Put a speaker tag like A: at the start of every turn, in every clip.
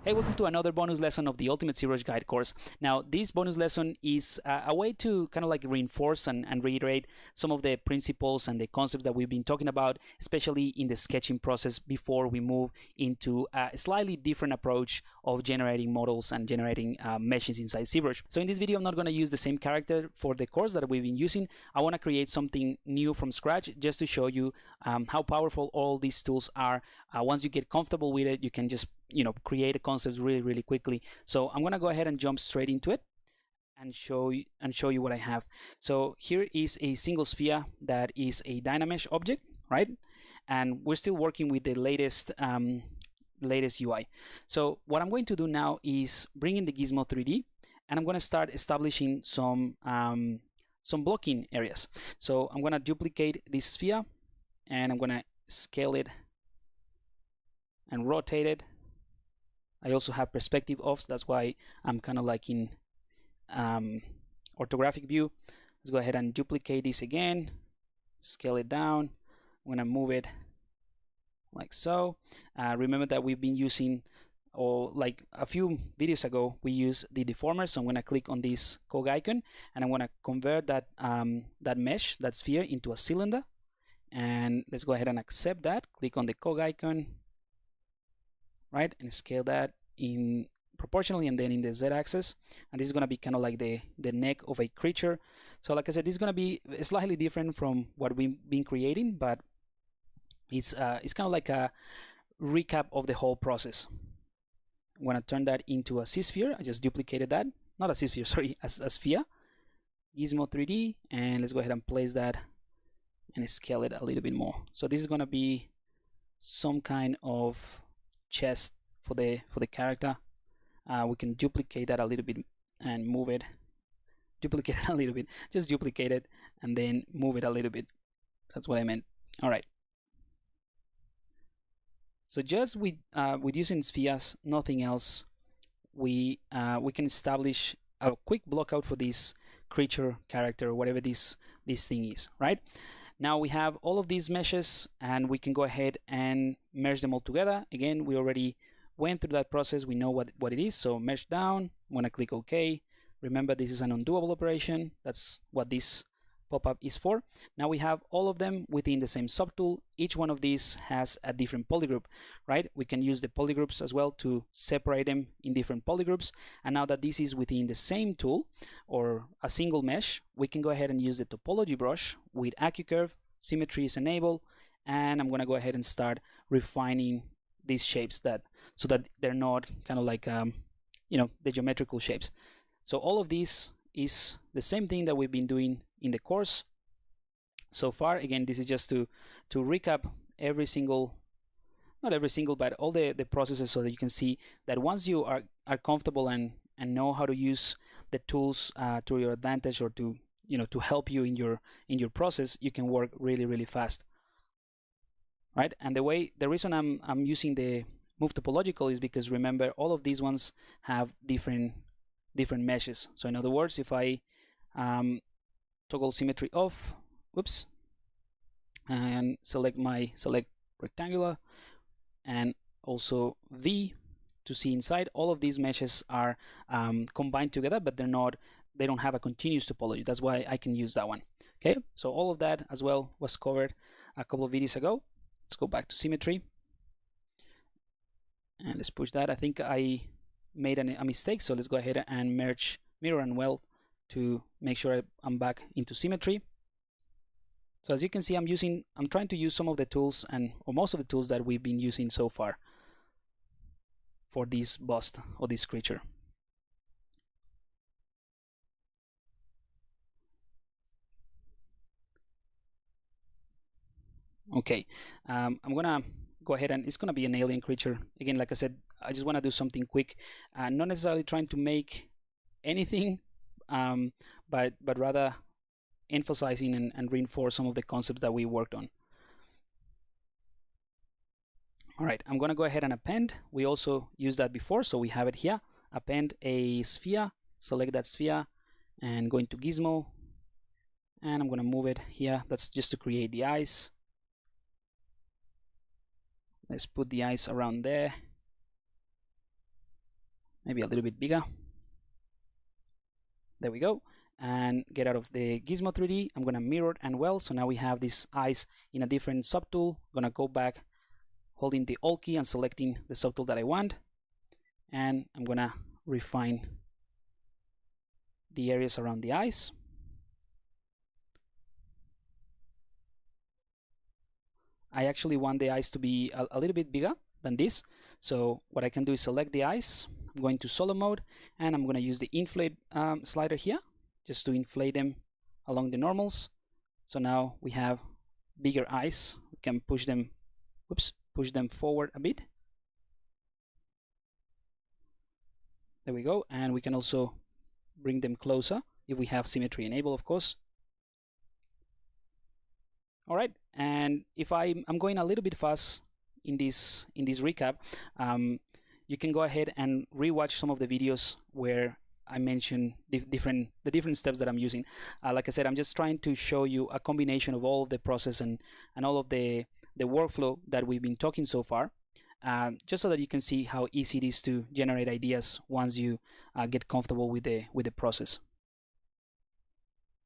A: Hey, welcome to another bonus lesson of the Ultimate ZBrush Guide course. Now, this bonus lesson is a way to kind of like reinforce and reiterate some of the principles and the concepts that we've been talking about, especially in the sketching process before we move into a slightly different approach of generating models and generating meshes inside ZBrush. So in this video, I'm not going to use the same character for the course that we've been using. I want to create something new from scratch just to show you how powerful all these tools are. Once you get comfortable with it, you can just create a concept really quickly. So I'm gonna go ahead and jump straight into it and show you what I have. So here is a single sphere that is a Dynamesh object, right? And we're still working with the latest UI. So what I'm going to do now is bring in the Gizmo 3D, and I'm going to start establishing some blocking areas. So I'm going to duplicate this sphere, and I'm going to scale it and rotate it. I also have perspective off, so that's why I'm kind of like in orthographic view. Let's go ahead and duplicate this again, scale it down. I'm going to move it like so. Remember that we've been using, or like a few videos ago, we used the deformer. So I'm going to click on this cog icon, and I'm going to convert that that mesh, that sphere, into a cylinder. And let's go ahead and accept that. Click on the cog icon, right, and scale that in proportionally, and then in the z-axis. And this is going to be kind of like the neck of a creature. So like I said, this is going to be slightly different from what we've been creating, but it's kind of like a recap of the whole process. I'm going to turn that into a Z-sphere. I just duplicated that, not a Z-sphere, sorry, a sphere. Gizmo 3D, and let's go ahead and place that and scale it a little bit more. So this is going to be some kind of chest for the character. We can duplicate that a little bit and move it, duplicate it a little bit, just duplicate it and then move it a little bit. That's what I meant. All right, so just with using spheres, nothing else, we can establish a quick block out for this creature, character, or whatever this thing is, right? Now we have all of these meshes, and we can go ahead and merge them all together. Again, we already went through that process. We know what it is. So mesh down. I'm going to click OK. Remember, this is an undoable operation. That's what this pop-up is for. Now we have all of them within the same subtool. Each one of these has a different polygroup, right? We can use the polygroups as well to separate them in different polygroups. And now that this is within the same tool or a single mesh, we can go ahead and use the topology brush with AccuCurve. Symmetry is enabled, and I'm going to go ahead and start refining these shapes so that they're not kind of like the geometrical shapes. So all of this is the same thing that we've been doing in the course so far. Again, this is just to recap every single, not every single, but all the processes, so that you can see that once you are comfortable and know how to use the tools to your advantage, or to help you in your process, you can work really fast, right? And the reason I'm using the move topological is because, remember, all of these ones have different meshes. So in other words, if I toggle symmetry off, whoops, and select rectangular, and also V to see inside, all of these meshes are combined together, but they don't have a continuous topology. That's why I can use that one. Okay, so all of that as well was covered a couple of videos ago. Let's go back to symmetry, and let's push that. I think I made a mistake, so let's go ahead and merge mirror and weld to make sure I'm back into symmetry. So as you can see, I'm trying to use some of the tools, or most of the tools that we've been using so far for this bust or this creature. Okay, I'm gonna go ahead, and it's gonna be an alien creature. Again, like I said, I just want to do something quick, not necessarily trying to make anything, but rather emphasizing and reinforce some of the concepts that we worked on. All right, I'm gonna go ahead and append. We also used that before, so we have it here. Append a sphere, select that sphere, and go into Gizmo, and I'm gonna move it here. That's just to create the eyes. Let's put the eyes around there. maybe a little bit bigger. There we go. And get out of the Gizmo 3D. I'm gonna mirror and well. So now we have these eyes in a different subtool. I'm gonna go back, holding the Alt key and selecting the subtool that I want. And I'm gonna refine the areas around the eyes. I actually want the eyes to be a little bit bigger than this. So what I can do is select the eyes. I'm going to solo mode, and I'm going to use the inflate slider here just to inflate them along the normals. So now we have bigger eyes. We can push them, push them forward a bit. There we go. And we can also bring them closer if we have symmetry enabled, of course. All right, and if I'm going a little bit fast in this recap, you can go ahead and rewatch some of the videos where I mentioned the different steps that I'm using. Like I said, I'm just trying to show you a combination of all of the process and all of the workflow that we've been talking so far, just so that you can see how easy it is to generate ideas once you get comfortable with the process.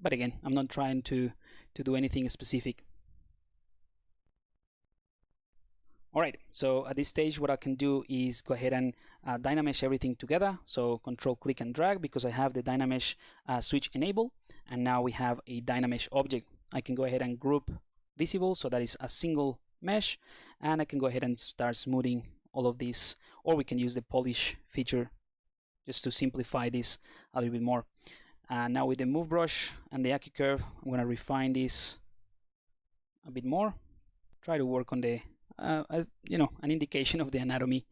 A: But again, I'm not trying to do anything specific. All right, so at this stage, what I can do is go ahead and Dynamesh everything together. So control click and drag, because I have the Dynamesh switch enabled, and now we have a Dynamesh object. I can go ahead and group visible, so that is a single mesh, and I can go ahead and start smoothing all of this, or we can use the polish feature just to simplify this a little bit more. Now with the move brush and the AccuCurve, I'm going to refine this a bit more, try to work on the as you know, an indication of the anatomy,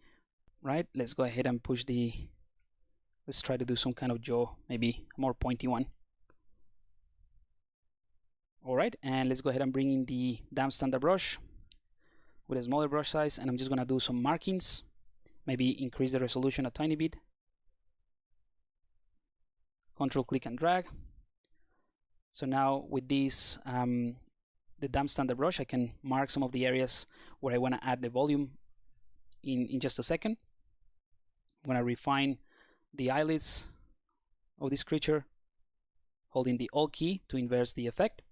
A: right? Let's go ahead and push let's try to do some kind of jaw, maybe a more pointy one. All right, and let's go ahead and bring in the damp standard brush with a smaller brush size, and I'm just gonna do some markings, maybe increase the resolution a tiny bit. Control click and drag. So now with this the damp standard brush, I can mark some of the areas where I want to add the volume in just a second. I'm going to refine the eyelids of this creature, holding the Alt key to inverse the effect.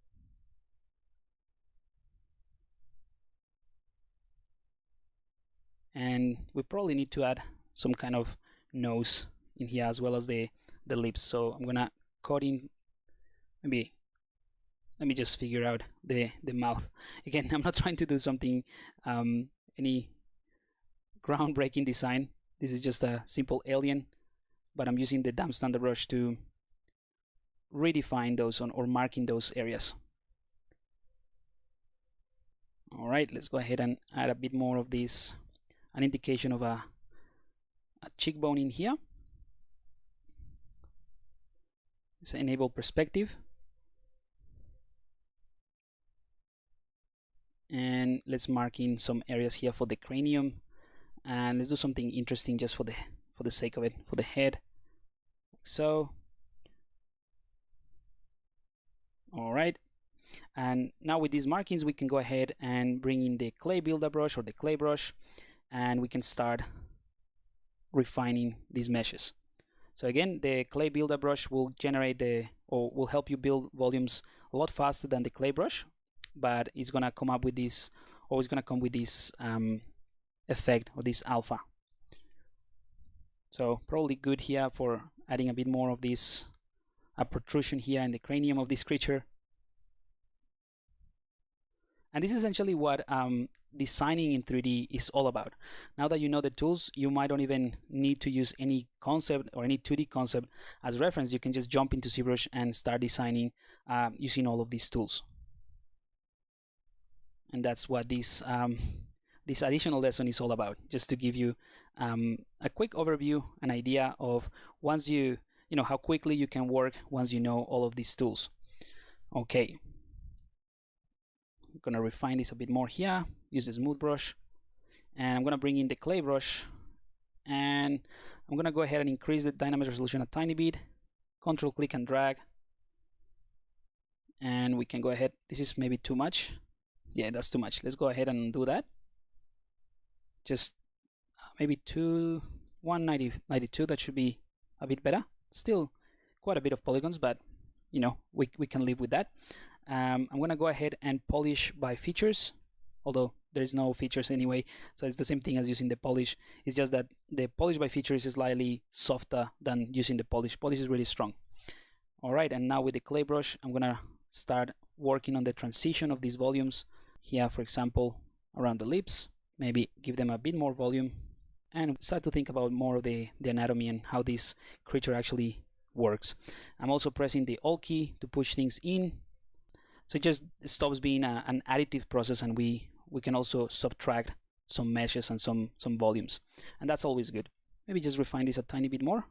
A: And we probably need to add some kind of nose in here, as well as the lips. So I'm going to cut in, maybe let me just figure out the mouth. Again, I'm not trying to do something, any groundbreaking design. This is just a simple alien, but I'm using the damp standard brush to redefine those or marking those areas. All right, let's go ahead and add a bit more of this, an indication of a cheekbone in here. Let's enable perspective. And let's mark in some areas here for the cranium, and let's do something interesting just for the sake of it, for the head, like so. All right, and now with these markings, we can go ahead and bring in the clay builder brush or the clay brush, and we can start refining these meshes. So again, the clay builder brush will generate will help you build volumes a lot faster than the clay brush, but it's gonna come up with this, or it's gonna come with this effect, or this alpha. So probably good here for adding a bit more of this protrusion here in the cranium of this creature. And this is essentially what designing in 3D is all about. Now that you know the tools, you might not even need to use any concept or any 2D concept as reference. You can just jump into ZBrush and start designing using all of these tools. And that's what this additional lesson is all about, just to give you a quick overview, an idea of once you know how quickly you can work once you know all of these tools. Okay, I'm gonna refine this a bit more here, use the smooth brush, and I'm gonna bring in the clay brush, and I'm gonna go ahead and increase the Dynamesh resolution a tiny bit. Control click and drag, and we can go ahead, this is maybe too much. Yeah, that's too much. Let's go ahead and do that. Just maybe 2, 192. That should be a bit better. Still quite a bit of polygons, but you know, we can live with that. I'm gonna go ahead and polish by features, although there's no features anyway, so it's the same thing as using the polish. It's just that the polish by features is slightly softer than using the polish. Polish is really strong. All right, and now with the clay brush, I'm gonna start working on the transition of these volumes here, for example, around the lips. Maybe give them a bit more volume and start to think about more of the anatomy and how this creature actually works. I'm also pressing the Alt key to push things in, so it just stops being an additive process, and we can also subtract some meshes and some volumes, and that's always good. Maybe just refine this a tiny bit more.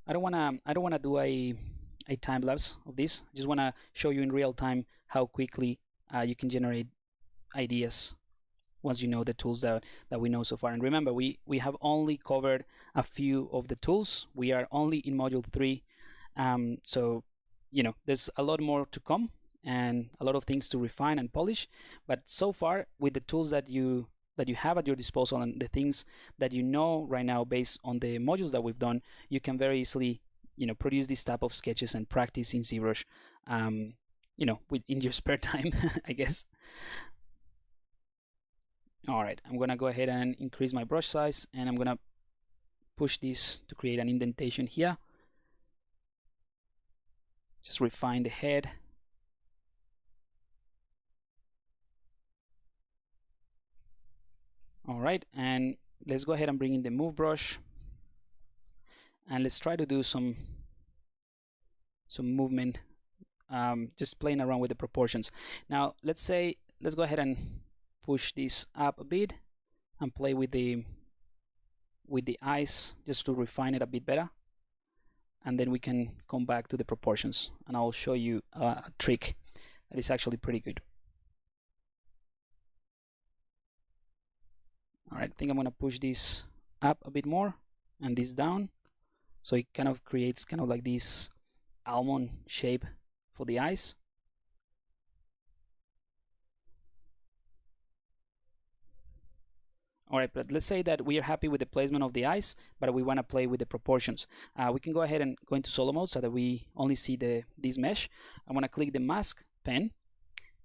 A: I don't wanna do a time lapse of this. I just wanna show you in real time how quickly you can generate ideas once you know the tools that we know so far. And remember, we have only covered a few of the tools. We are only in module 3, so you know, there's a lot more to come and a lot of things to refine and polish. But so far, with the tools that you have at your disposal and the things that you know right now based on the modules that we've done, you can very easily, you know, produce this type of sketches and practice in ZBrush, you know, in your spare time, I guess. All right, I'm gonna go ahead and increase my brush size, and I'm gonna push this to create an indentation here. Just refine the head. All right, and let's go ahead and bring in the move brush, and let's try to do some movement, just playing around with the proportions. Now let's go ahead and push this up a bit and play with the eyes just to refine it a bit better, and then we can come back to the proportions, and I'll show you a trick that is actually pretty good. All right, I think I'm gonna push this up a bit more and this down, so it kind of creates kind of like this almond shape for the eyes. All right, but let's say that we are happy with the placement of the eyes, but we want to play with the proportions. We can go ahead and go into solo mode so that we only see this mesh. I'm going to click the mask pen,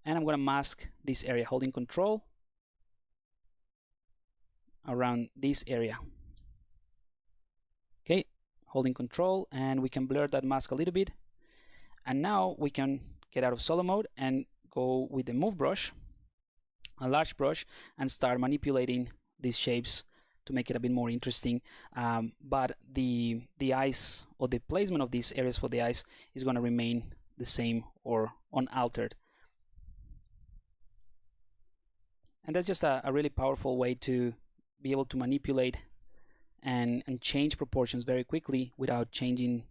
A: and I'm going to mask this area, holding Control around this area. Okay, holding Control, and we can blur that mask a little bit. And now we can get out of solo mode and go with the move brush, a large brush, and start manipulating these shapes to make it a bit more interesting. But the eyes, or the placement of these areas for the eyes, is going to remain the same or unaltered. And that's just a really powerful way to be able to manipulate and change proportions very quickly without changing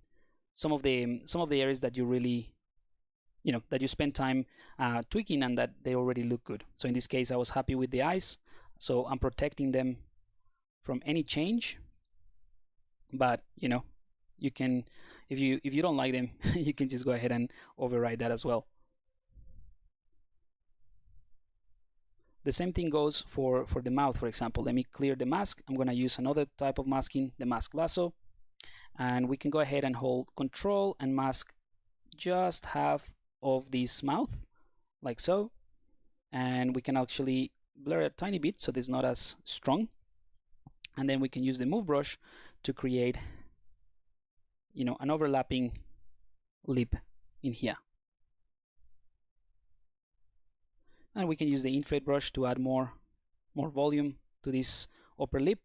A: some of the areas that you really, you know, that you spend time tweaking and that they already look good. So in this case, I was happy with the eyes, so I'm protecting them from any change. But you know, you can, if you don't like them, you can just go ahead and override that as well. The same thing goes for the mouth, for example. Let me clear the mask. I'm going to use another type of masking, the mask lasso, and we can go ahead and hold Control and mask just half of this mouth, like so, and we can actually blur it a tiny bit so it's not as strong, and then we can use the move brush to create, you know, an overlapping lip in here. And we can use the inflate brush to add more volume to this upper lip,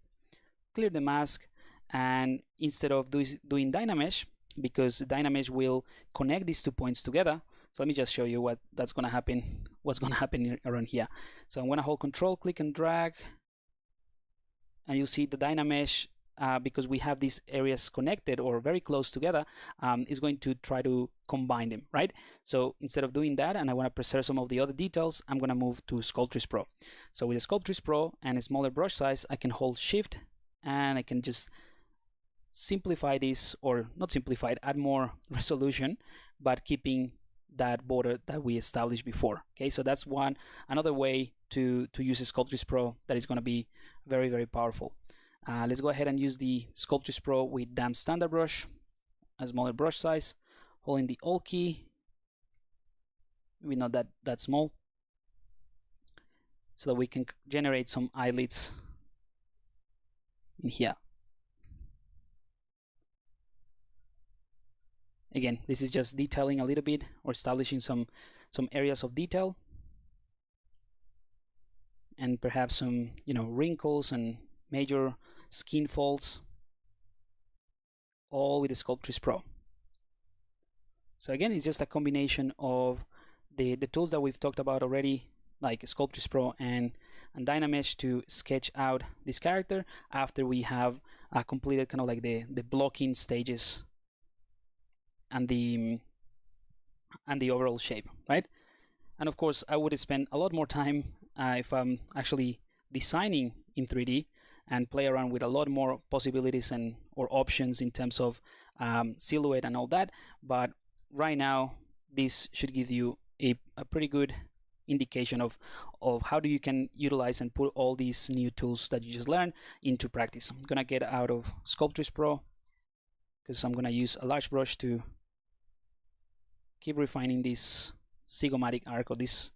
A: clear the mask, and instead of doing Dynamesh, because Dynamesh will connect these 2 points together, so let me just show you what's going to happen around here. So I'm going to hold Control, click and drag, and you'll see the Dynamesh, because we have these areas connected or very close together, is going to try to combine them, right? So instead of doing that, and I want to preserve some of the other details, I'm going to move to Sculptris Pro. So with the Sculptris Pro and a smaller brush size, I can hold Shift, and I can just simplify this, or not simplify it, add more resolution, but keeping that border that we established before. Okay, so that's another way to use a Sculptris Pro that is going to be very, very powerful. Let's go ahead and use the Sculptris Pro with Damp Standard Brush, a smaller brush size, holding the Alt key, maybe not that small, so that we can generate some eyelids in here. Again, this is just detailing a little bit or establishing some areas of detail, and perhaps some wrinkles and major skin folds, all with the Sculptris Pro. So again, it's just a combination of the tools that we've talked about already, like Sculptris Pro and Dynamesh, to sketch out this character after we have completed kind of like the blocking stages and the overall shape, right? And of course, I would spend a lot more time if I'm actually designing in 3D and play around with a lot more possibilities and or options in terms of silhouette and all that. But right now, this should give you a pretty good indication of how you can utilize and put all these new tools that you just learned into practice. I'm gonna get out of Sculptris Pro because I'm gonna use a large brush to keep refining this zygomatic arc, or this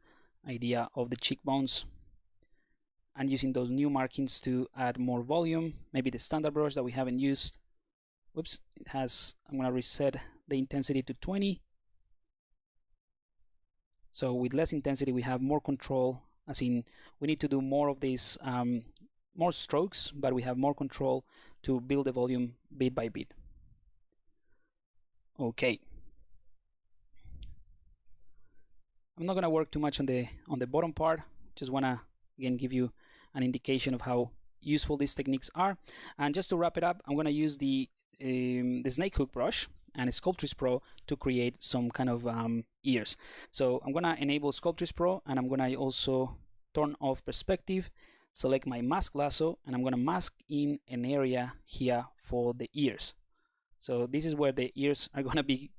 A: idea of the cheekbones, and using those new markings to add more volume. Maybe the standard brush that we haven't used. Whoops, I'm gonna reset the intensity to 20. So with less intensity, we have more control, as in we need to do more of these, more strokes, but we have more control to build the volume bit by bit. Okay. I'm not gonna work too much on the bottom part. Just wanna again give you an indication of how useful these techniques are. And just to wrap it up, I'm gonna use the snake hook brush and Sculptris Pro to create some kind of ears. So I'm gonna enable Sculptris Pro, and I'm gonna also turn off perspective, select my mask lasso, and I'm gonna mask in an area here for the ears. So this is where the ears are gonna be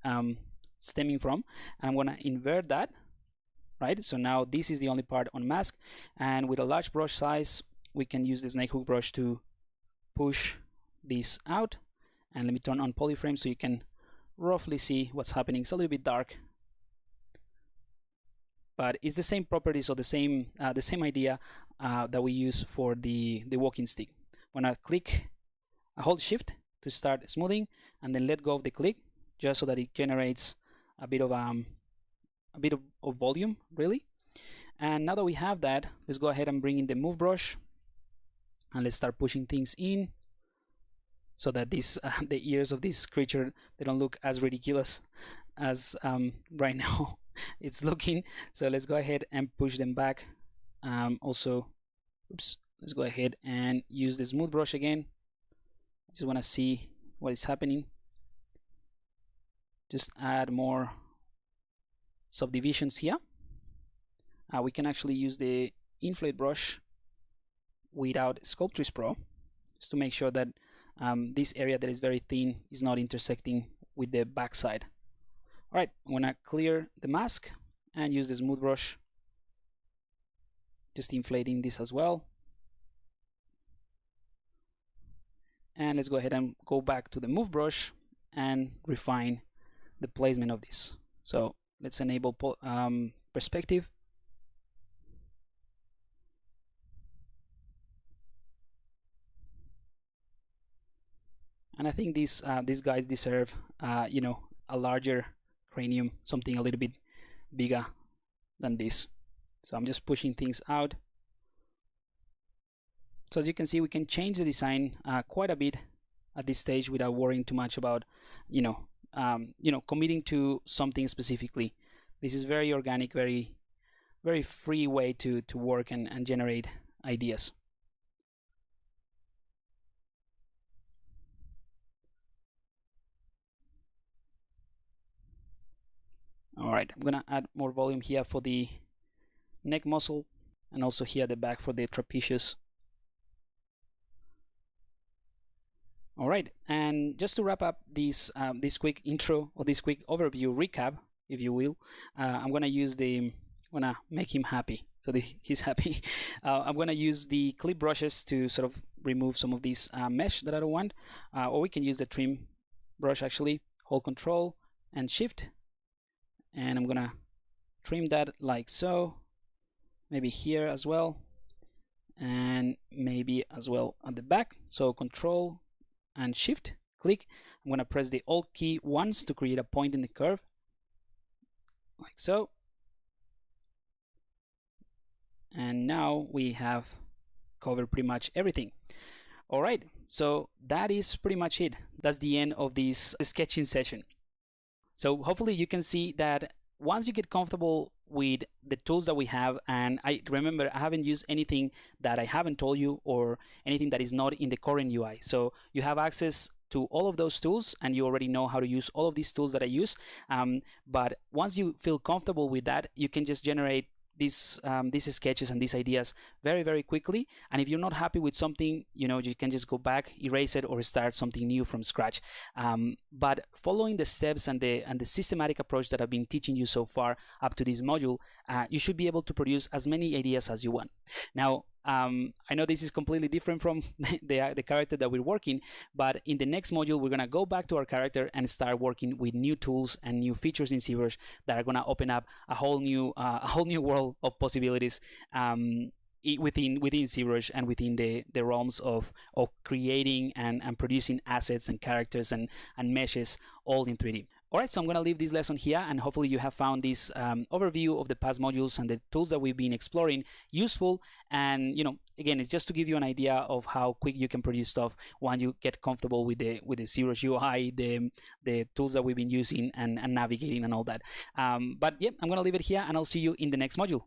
A: stemming from, and I'm gonna invert that, right? So now this is the only part on mask, and with a large brush size, we can use the snake hook brush to push this out. And let me turn on polyframe so you can roughly see what's happening. It's a little bit dark, but it's the same properties, or the same idea that we use for the walking stick. When I click, I hold Shift to start smoothing, and then let go of the click, just so that it generates a bit of volume, really. And now that we have that, let's go ahead and bring in the move brush, and let's start pushing things in, so that this the ears of this creature, they don't look as ridiculous as right now it's looking. So let's go ahead and push them back. Also, oops, let's go ahead and use the smooth brush again. I just want to see what is happening. Just add more subdivisions here. We can actually use the inflate brush without Sculptris Pro, just to make sure that this area that is very thin is not intersecting with the backside. All right, I'm gonna clear the mask and use the smooth brush, just inflating this as well. And let's go ahead and go back to the move brush and refine the placement of this. So let's enable perspective. And I think these guys deserve, a larger cranium, something a little bit bigger than this. So I'm just pushing things out. So as you can see, we can change the design quite a bit at this stage without worrying too much about, committing to something specifically. This is very organic, very, very free way to work and generate ideas. All right, I'm gonna add more volume here for the neck muscle, and also here at the back for the trapezius. All right, and just to wrap up this quick intro, or this quick overview recap, if you will, I'm gonna make him happy, so he's happy. I'm gonna use the clip brushes to sort of remove some of these mesh that I don't want, or we can use the trim brush actually. Hold Control and Shift, and I'm gonna trim that like so, maybe here as well, and maybe as well at the back. So Control and Shift, click. I'm gonna press the Alt key once to create a point in the curve, like so. And now we have covered pretty much everything. All right, so that is pretty much it. That's the end of this sketching session. So hopefully you can see that once you get comfortable with the tools that we have, and I remember I haven't used anything that I haven't told you or anything that is not in the current UI. So you have access to all of those tools and you already know how to use all of these tools that I use. But once you feel comfortable with that, you can just generate these sketches and these ideas very quickly. And if you're not happy with something, you can just go back, erase it, or start something new from scratch. But following the steps and the systematic approach that I've been teaching you so far up to this module, you should be able to produce as many ideas as you want. Now, I know this is completely different from the character that we're working, but in the next module we're gonna go back to our character and start working with new tools and new features in ZBrush that are gonna open up a whole new world of possibilities within ZBrush and within the realms of creating and producing assets and characters and meshes all in 3D. All right, so I'm going to leave this lesson here, and hopefully you have found this overview of the past modules and the tools that we've been exploring useful. And again, it's just to give you an idea of how quick you can produce stuff once you get comfortable with the ZBrush UI, the tools that we've been using and navigating and all that. But yeah, I'm going to leave it here, and I'll see you in the next module.